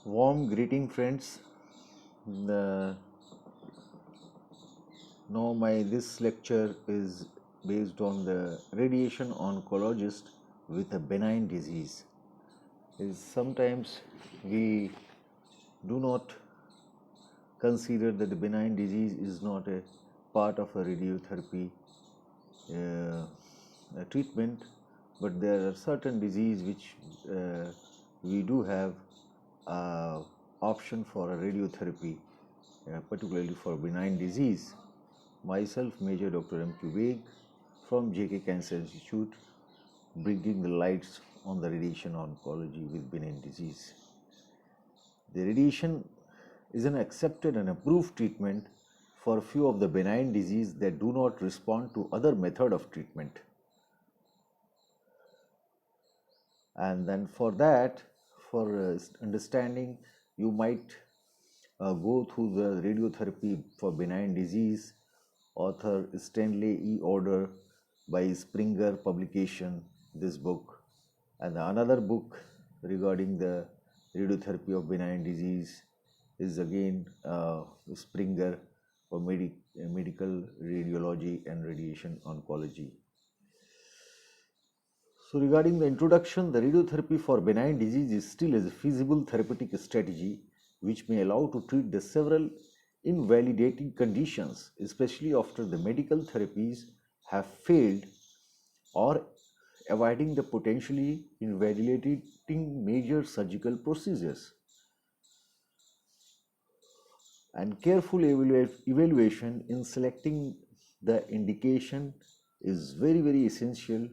Warm greeting, friends. The, now, my this lecture is based on the radiation oncologist with a benign disease. Is sometimes we do not consider that the benign disease is not a part of a radiotherapy treatment, but there are certain disease which we do have option for a radiotherapy, particularly for benign disease. Myself, Major Dr. M.Q. Beg from JK Cancer Institute, bringing the lights on the radiation oncology with benign disease. The radiation is an accepted and approved treatment for few of the benign disease that do not respond to other method of treatment. And then for that, for understanding, you might go through the radiotherapy for benign disease, author Stanley E. Order by Springer publication, this book. And another book regarding the radiotherapy of benign disease is again Springer for medical radiology and radiation oncology. So regarding the introduction, the radiotherapy for benign disease is still a feasible therapeutic strategy which may allow to treat the several invalidating conditions, especially after the medical therapies have failed or avoiding the potentially invalidating major surgical procedures. And careful evaluation in selecting the indication is very essential,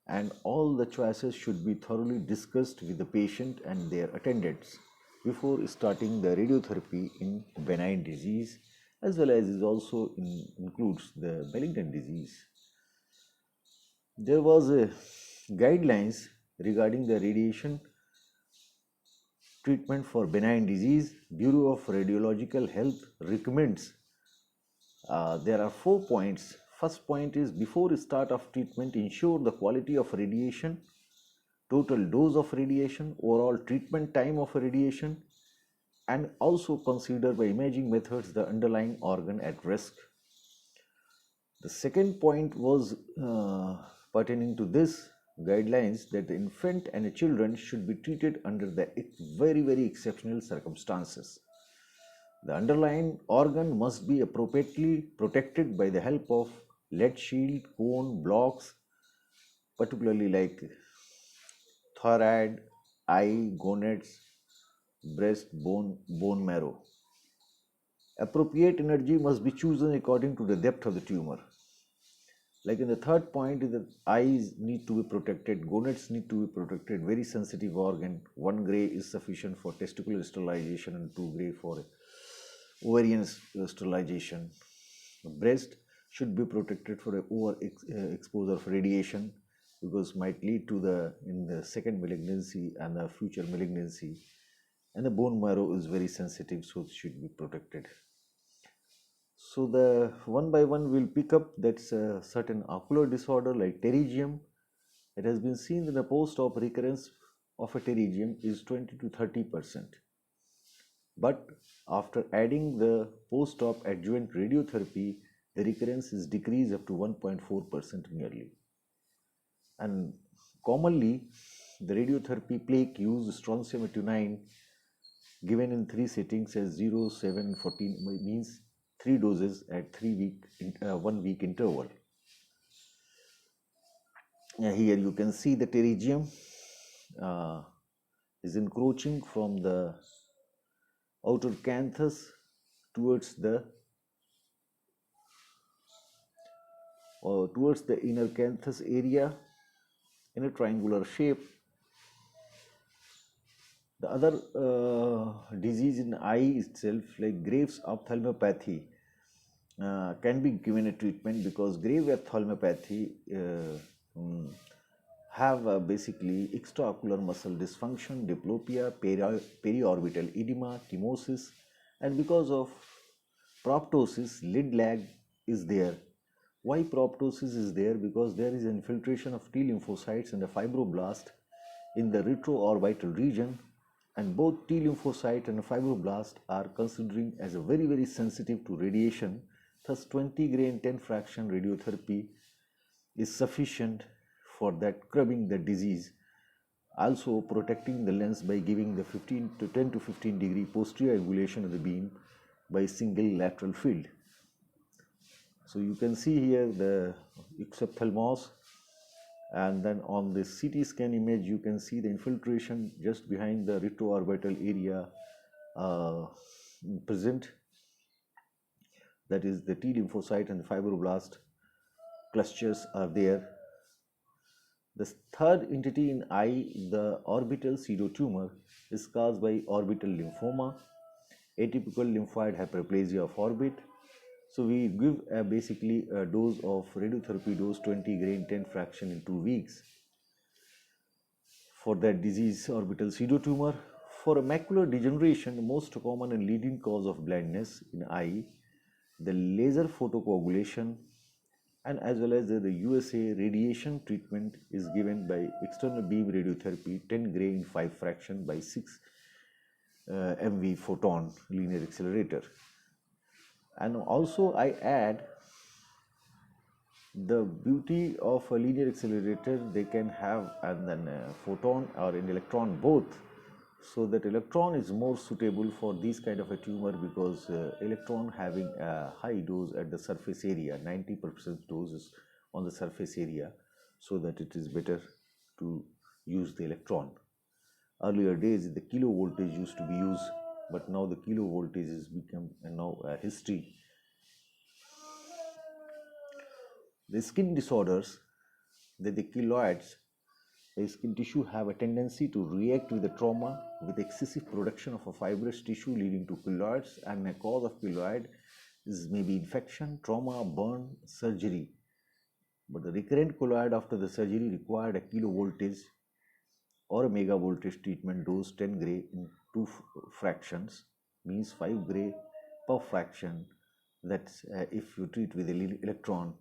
and all the choices should be thoroughly discussed with the patient and their attendants before starting the radiotherapy in benign disease, as well as it also includes the malignant disease. There was a guidelines regarding the radiation treatment for benign disease. Bureau of Radiological Health recommends there are 4 points. First point is, before start of treatment, ensure the quality of radiation, total dose of radiation, overall treatment time of radiation, and also consider by imaging methods the underlying organ at risk. The second point was pertaining to this guidelines that the infant and the children should be treated under the very exceptional circumstances. The underlying organ must be appropriately protected by the help of lead shield, cone, blocks, particularly like thyroid, eye, gonads, breast, bone marrow. Appropriate energy must be chosen according to the depth of the tumor. Like in the third point, the eyes need to be protected, gonads need to be protected, very sensitive organ. 1 gray is sufficient for testicular sterilization and 2 gray for ovarian sterilization. Breast should be protected for over exposure of radiation, because might lead to in the second malignancy and the future malignancy. And the bone marrow is very sensitive, so it should be protected. So the one by one we'll pick up. That's a certain ocular disorder like pterygium. It has been seen that the post-op recurrence of a pterygium is 20 to 30%. But after adding the post-op adjuvant radiotherapy, the recurrence is decreased up to 1.4% nearly. And commonly, the radiotherapy plaque use strontium-89 given in 3 settings as 0, 7, 14 means 3 doses at 1 week interval. Here you can see the pterygium is encroaching from the outer canthus towards the inner canthus area in a triangular shape. The other disease in eye itself, like Graves' ophthalmopathy, can be given a treatment, because Graves' ophthalmopathy have basically extraocular muscle dysfunction, diplopia, periorbital edema, chemosis, and because of proptosis, lid lag is there. Why proptosis is there? Because there is infiltration of T lymphocytes and the fibroblast in the retroorbital region, and both T lymphocyte and fibroblast are considering as a very sensitive to radiation. Thus 20 gray in 10 fraction radiotherapy is sufficient for that curbing the disease, also protecting the lens by giving the 15 to 10 to 15 degree posterior angulation of the beam by single lateral field. So you can see here the exophthalmos, and then on the CT scan image you can see the infiltration just behind the retroorbital area present, that is the T lymphocyte and the fibroblast clusters are there. The third entity in eye, the orbital pseudotumor, is caused by orbital lymphoma, atypical lymphoid hyperplasia of orbit. So we give basically a dose of radiotherapy dose 20 gray in 10 fraction in 2 weeks for that disease, orbital pseudotumor. For a macular degeneration, the most common and leading cause of blindness in eye, the laser photocoagulation and as well as the USA radiation treatment is given by external beam radiotherapy 10 gray in 5 fraction by 6 MV photon linear accelerator. And also I add the beauty of a linear accelerator, they can have and then a photon or an electron both, so that electron is more suitable for this kind of a tumor because electron having a high dose at the surface area, 90% doses on the surface area, so that it is better to use the electron. Earlier days the kilo voltage used to be used, but now the kilo voltage has become now a history. The skin disorders, the keloids, the skin tissue have a tendency to react with the trauma with excessive production of a fibrous tissue leading to keloids, and a cause of keloid is maybe infection, trauma, burn, surgery. But the recurrent keloid after the surgery required a kilo voltage or a mega voltage treatment dose 10 gray in 2 fractions, means 5 gray per fraction. That's if you treat with an electron,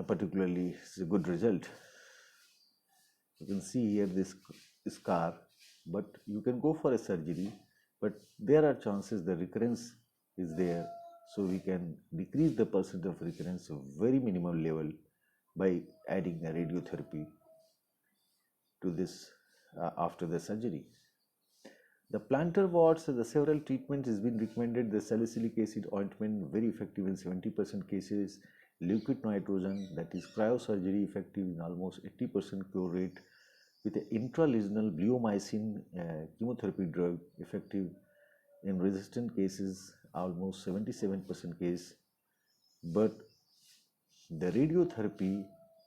particularly it's a good result. You can see here this scar, but you can go for a surgery, but there are chances the recurrence is there, so we can decrease the percent of recurrence to very minimum level by adding a radiotherapy to this after the surgery. The plantar warts, the several treatments has been recommended. The salicylic acid ointment very effective in 70% cases. Liquid nitrogen, that is cryosurgery, effective in almost 80% cure rate. With the intralesional bleomycin chemotherapy drug, effective in resistant cases, almost 77% case. But the radiotherapy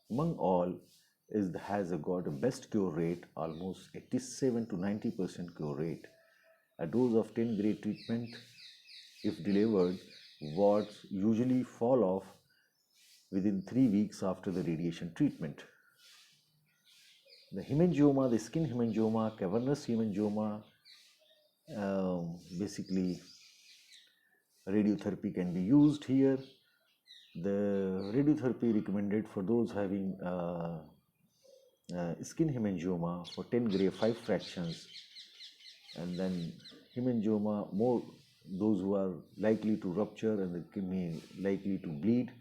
among all has got a best cure rate, almost 87 to 90% cure rate. A dose of 10 gray treatment, if delivered, warts usually fall off within 3 weeks after the radiation treatment. The hemangioma, the skin hemangioma, cavernous hemangioma, basically radiotherapy can be used here. The radiotherapy recommended for those having skin hemangioma for 10 gray 5 fractions, and then hemangioma, more those who are likely to rupture and likely to bleed,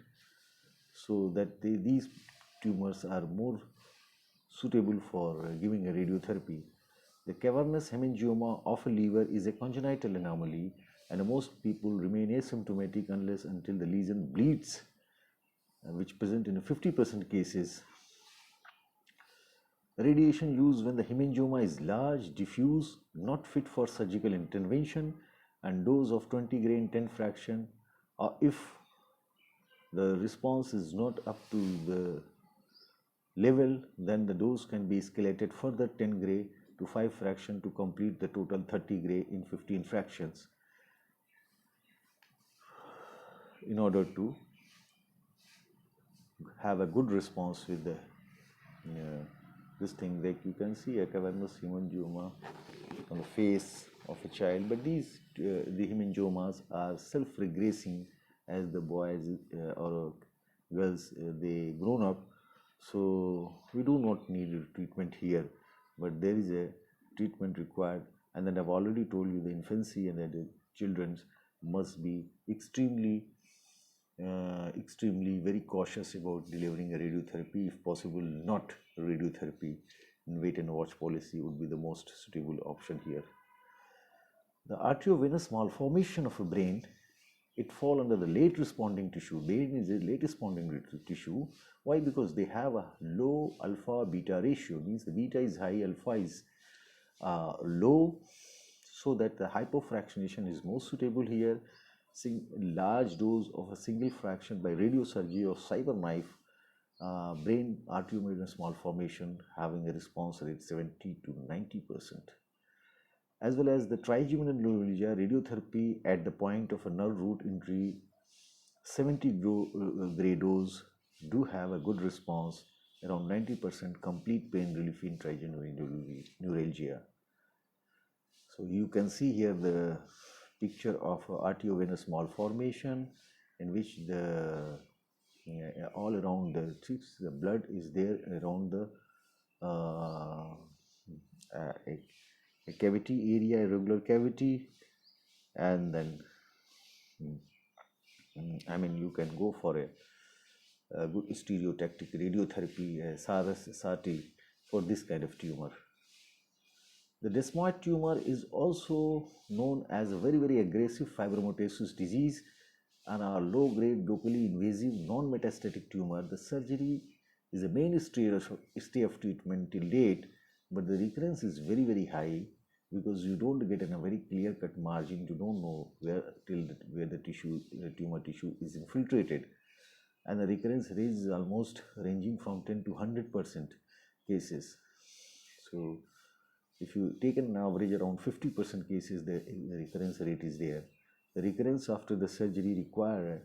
so that these tumors are more suitable for giving a radiotherapy. The cavernous hemangioma of a liver is a congenital anomaly, and most people remain asymptomatic unless until the lesion bleeds, which present in 50% cases. Radiation used when the hemangioma is large, diffuse, not fit for surgical intervention, and dose of 20 gray in 10 fraction, or if the response is not up to the level, then the dose can be escalated further 10 gray to 5 fraction to complete the total 30 gray in 15 fractions in order to have a good response with the this thing. Like you can see a cavernous hemangioma on the face of a child, but these the hemangiomas are self-regressing as the boys or girls they grown up, so we do not need treatment here. But there is a treatment required. And then I've already told you the infancy and the children must be extremely very cautious about delivering a radiotherapy. If possible, not radiotherapy. And wait and watch policy would be the most suitable option here. The arteriovenous malformation of a brain, it fall under the late responding tissue. Brain is a late responding tissue. Why? Because they have a low alpha beta ratio, means the beta is high, alpha is low, so that the hypofractionation is most suitable here. Large dose of a single fraction by radiosurgery or cyberknife, brain arteriovenous malformation having a response rate 70 to 90%. As well as the trigeminal neuralgia, radiotherapy at the point of a nerve root injury, 70 gray dose do have a good response, around 90% complete pain relief in trigeminal neuralgia. So you can see here the picture of arteriovenous malformation in which the all around the cheeks, the blood is there around the a cavity area, irregular cavity, and then you can go for a good stereotactic radiotherapy, SARS-SART for this kind of tumor. The desmoid tumor is also known as a very aggressive fibromatosis disease and a low-grade locally invasive non-metastatic tumor. The surgery is a mainstay of treatment till date, but the recurrence is very high because you don't get a very clear-cut margin. You don't know where the tumor tissue is infiltrated, and the recurrence rate is almost ranging from 10 to 100% cases. So if you take an average around 50% cases, the recurrence rate is there. The recurrence after the surgery require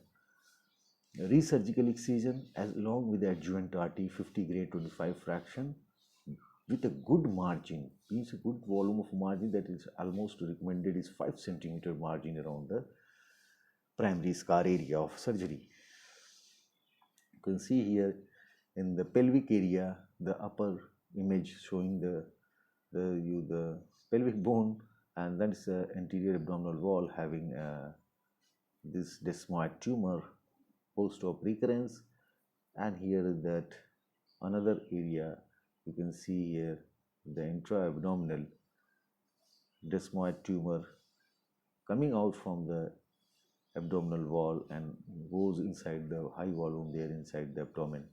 a resurgical excision along with the adjuvant RT 50 grade 25 fraction with a good margin, means a good volume of margin that is almost recommended is 5 centimeter margin around the primary scar area of surgery. You can see here in the pelvic area, the upper image showing the pelvic bone, and that is the anterior abdominal wall having this desmoid tumor post-op recurrence, and here that another area you can see here the intra-abdominal desmoid tumor coming out from the abdominal wall and goes inside the high volume there inside the abdomen.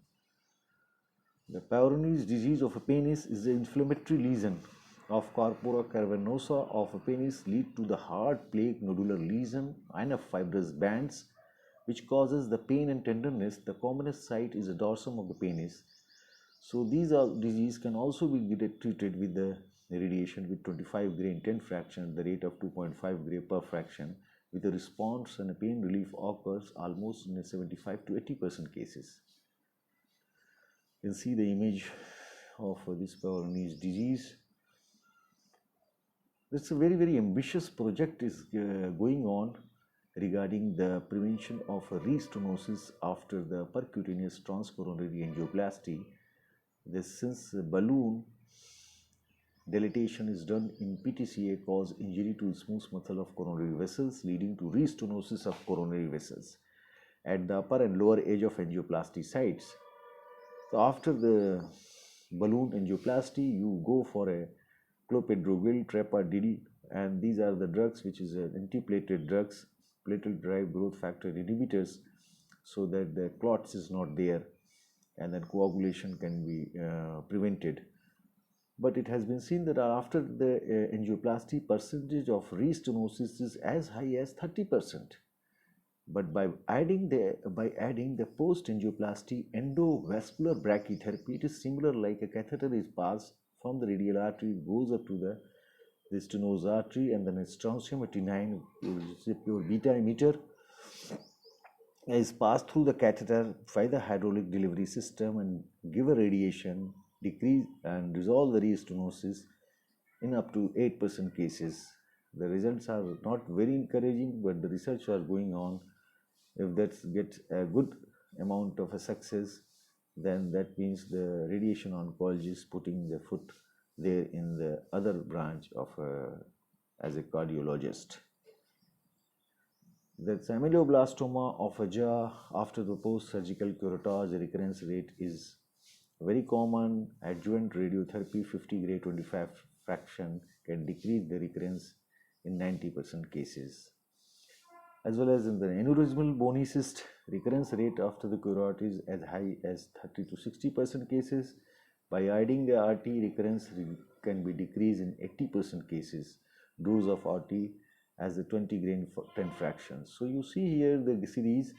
The Peyronie's disease of a penis is an inflammatory lesion of corpora cavernosa of a penis lead to the hard plaque nodular lesion and of fibrous bands which causes the pain and tenderness. The commonest site is the dorsum of the penis. So these disease can also be treated with the radiation with 25 gray in 10 fraction at the rate of 2.5 gray per fraction, with a response and a pain relief occurs almost in 75 to 80% cases. You can see the image of this Peyronie's disease. It's a very ambitious project is going on regarding the prevention of restenosis after the percutaneous transcoronary angioplasty. Since balloon dilatation is done in PTCA cause injury to smooth muscle of coronary vessels leading to restenosis of coronary vessels at the upper and lower edge of angioplasty sites. So after the balloon angioplasty, you go for a clopidogrel, trapadil, and these are the drugs which is antiplatelet drugs, platelet-derived growth factor inhibitors, so that the clots is not there and then coagulation can be prevented. But it has been seen that after the angioplasty, percentage of restenosis is as high as 30%. But by adding the post-angioplasty endovascular brachytherapy, it is similar like a catheter is passed from the radial artery, goes up to the stenosed artery, and then a strontium 89, which is a pure beta emitter, is passed through the catheter by the hydraulic delivery system and give a radiation, decrease and resolve the restenosis in up to 8% cases. The results are not very encouraging, but the research are going on. If that gets a good amount of a success, then that means the radiation oncologist putting the foot there in the other branch of as a cardiologist. The ameloblastoma of a jaw after the post-surgical curettage recurrence rate is very common. Adjuvant radiotherapy 50 gray 25 fraction can decrease the recurrence in 90% cases. As well as in the aneurysmal bony cyst, recurrence rate after the curettage is as high as 30 to 60% cases. By adding the RT, recurrence can be decreased in 80% cases. Dose of RT as the 20 grain for 10 fractions. So you see here the series,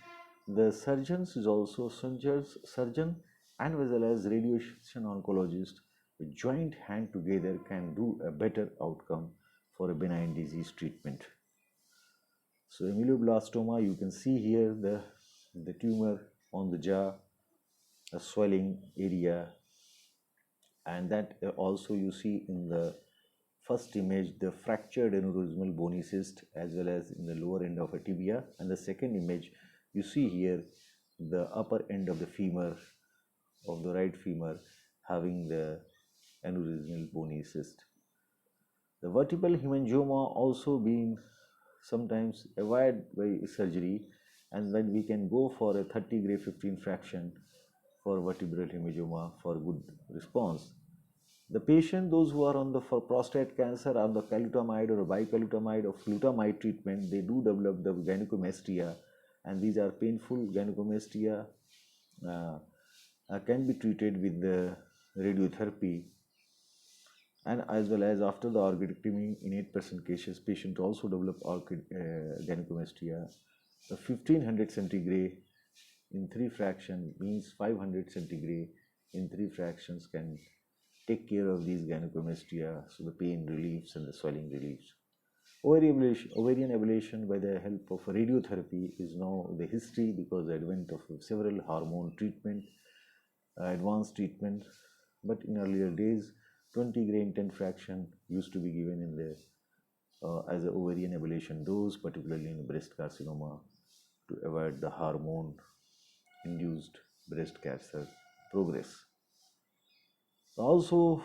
the surgeons is also surgeon and as well as radiation oncologist, a joint hand together can do a better outcome for a benign disease treatment. So ameloblastoma, you can see here the tumor on the jaw, a swelling area, and that also you see in the first image the fractured aneurysmal bony cyst as well as in the lower end of a tibia, and the second image you see here the upper end of the femur of the right femur having the aneurysmal bony cyst. The vertebral hemangioma also being sometimes avoided by surgery, and when we can go for a 30 gray 15 fraction for vertebral hemangioma for good response. The patient, those who are on the for prostate cancer on the calutamide or bicalutamide or flutamide treatment, they do develop the gynecomastia, and these are painful gynecomastia, can be treated with the radiotherapy, and as well as after the orchidectomy in 8% cases, patient also develop gynecomastia. The 1500 centigrade in 3 fraction means 500 centigrade in 3 fractions can take care of these gynecomastia, so the pain reliefs and the swelling reliefs. Ovarian ablation by the help of radiotherapy is now the history because the advent of several hormone treatment, advanced treatment, but in earlier days 20 grain 10 fraction used to be given in the as an ovarian ablation dose, particularly in breast carcinoma, to avoid the hormone induced breast cancer progress. Also,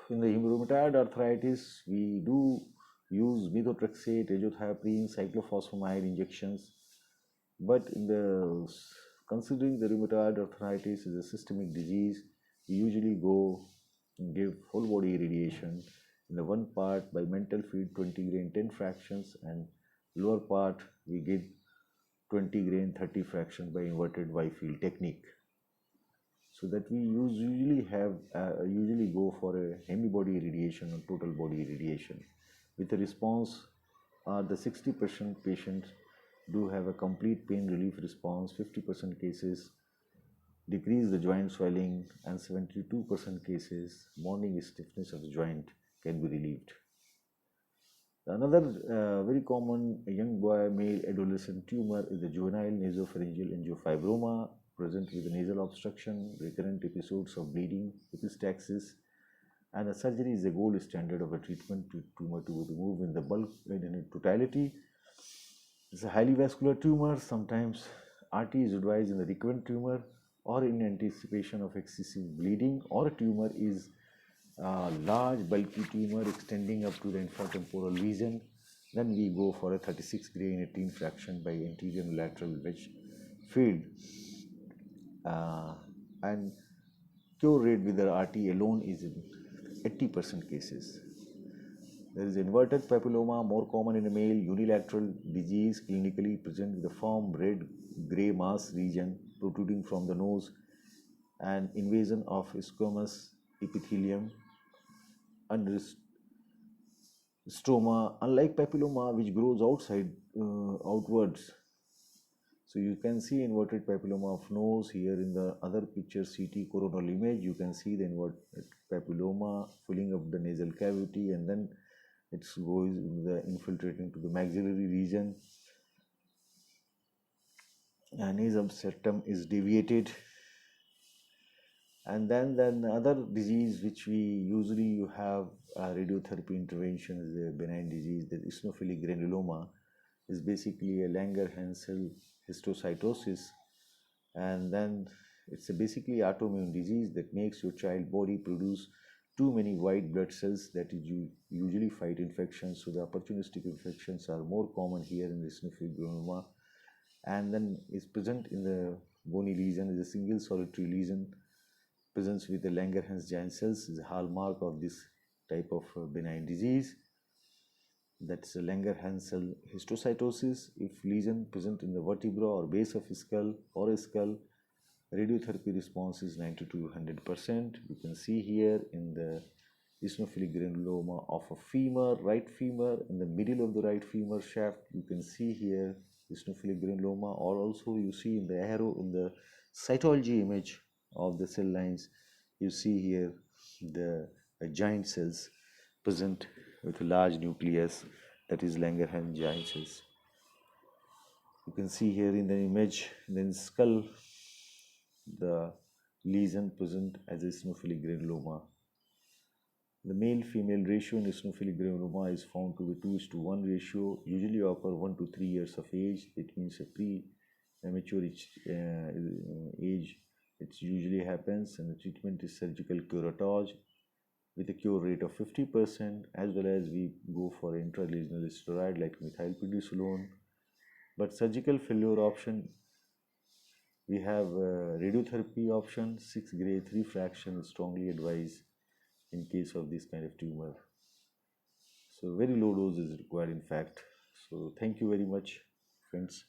in the rheumatoid arthritis, we do use methotrexate, azathioprine, cyclophosphamide injections, but in the considering the rheumatoid arthritis is a systemic disease, we usually go and give whole body radiation. In the one part by mental feed 20 grain 10 fractions, and lower part we give 20 grain 30 fractions by inverted Y field technique. So that we usually go for a hemi-body radiation or total body radiation. With a response, the 60% patients do have a complete pain relief response, 50% cases decrease the joint swelling, and 72% cases morning stiffness of the joint can be relieved. Another very common young boy male adolescent tumor is the juvenile nasopharyngeal angiofibroma, present with nasal obstruction, recurrent episodes of bleeding, epistaxis, and the surgery is the gold standard of a treatment to tumor to be removed in the bulk and in totality. It's a highly vascular tumor. Sometimes RT is advised in the recurrent tumor or in anticipation of excessive bleeding, or a tumor is a large bulky tumor extending up to the infratemporal region. Then we go for a 36 grain 18 fraction by anterior lateral wedge field, and cure rate with the RT alone is in 80% cases. There is inverted papilloma, more common in a male, unilateral disease, clinically present with a firm red gray mass region protruding from the nose and invasion of squamous epithelium and stroma, unlike papilloma which grows outwards. So you can see inverted papilloma of nose here in the other picture CT coronal image. You can see the inverted papilloma filling up the nasal cavity, and then it's goes infiltrating to the maxillary region. Nasal septum is deviated, and then other disease which we usually have radiotherapy intervention is a benign disease. The eosinophilic granuloma is basically a Langerhans histiocytosis, and then it's basically autoimmune disease that makes your child body produce too many white blood cells that usually fight infections. So the opportunistic infections are more common here in the eosinophilic granuloma, and then is present in the bony lesion is a single solitary lesion. Presence with the Langerhans giant cells is a hallmark of this type of benign disease. That's a Langerhans cell histocytosis. If lesion present in the vertebra or base of skull or a skull, radiotherapy response is 90 to 100%. You can see here in the eosinophilic granuloma of a femur, right femur, in the middle of the right femur shaft. You can see here eosinophilic granuloma, or also you see in the arrow in the cytology image of the cell lines, you see here the giant cells present with a large nucleus, that is Langerhans giant cells. You can see here in the image, then skull, the lesion present as eosinophilic granuloma. The male-female ratio in eosinophilic granuloma is found to be 2:1 ratio, usually occur 1 to 3 years of age. It means a premature age. It usually happens, and the treatment is surgical curettage with a cure rate of 50%, as well as we go for intralesional steroid like methylprednisolone. But surgical failure option, we have radiotherapy option. 6 grade 3 fraction is strongly advised in case of this kind of tumor. So very low dose is required in fact. So thank you very much, friends.